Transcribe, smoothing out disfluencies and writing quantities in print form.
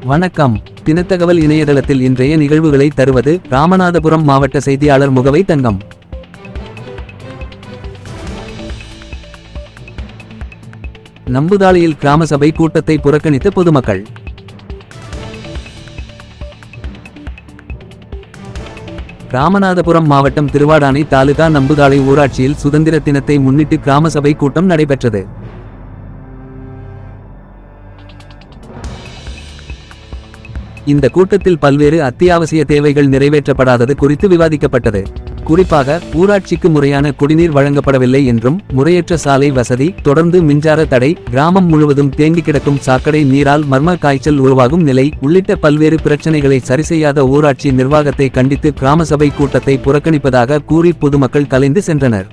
வணக்கம். தினத்தகவல் இணையதளத்தில் இன்றைய நிகழ்வுகளை தருவது ராமநாதபுரம் மாவட்ட செய்தியாளர் முகவை தங்கம். நம்புதாளியில் கிராம சபை கூட்டத்தை புறக்கணித்த பொதுமக்கள். ராமநாதபுரம் மாவட்டம் திருவாடானை தாலுகா நம்புதாளை ஊராட்சியில் சுதந்திர தினத்தை முன்னிட்டு கிராம சபை கூட்டம் நடைபெற்றது. இந்த கூட்டத்தில் பல்வேறு அத்தியாவசிய தேவைகள் நிறைவேற்றப்படாதது குறித்து விவாதிக்கப்பட்டது. குறிப்பாக ஊராட்சிக்கு முறையான குடிநீர் வழங்கப்படவில்லை என்றும், முறையற்ற சாலை வசதி, தொடர்ந்து மின்சார தடை, கிராமம் முழுவதும் தேங்கி கிடக்கும் சாக்கடை நீரால் மர்ம காய்ச்சல் உருவாகும் நிலை உள்ளிட்ட பல்வேறு பிரச்சனைகளை சரிசெய்யாத ஊராட்சி நிர்வாகத்தை கண்டித்து கிராம சபை கூட்டத்தை புறக்கணிப்பதாக கூறி பொதுமக்கள் கலைந்து சென்றனர்.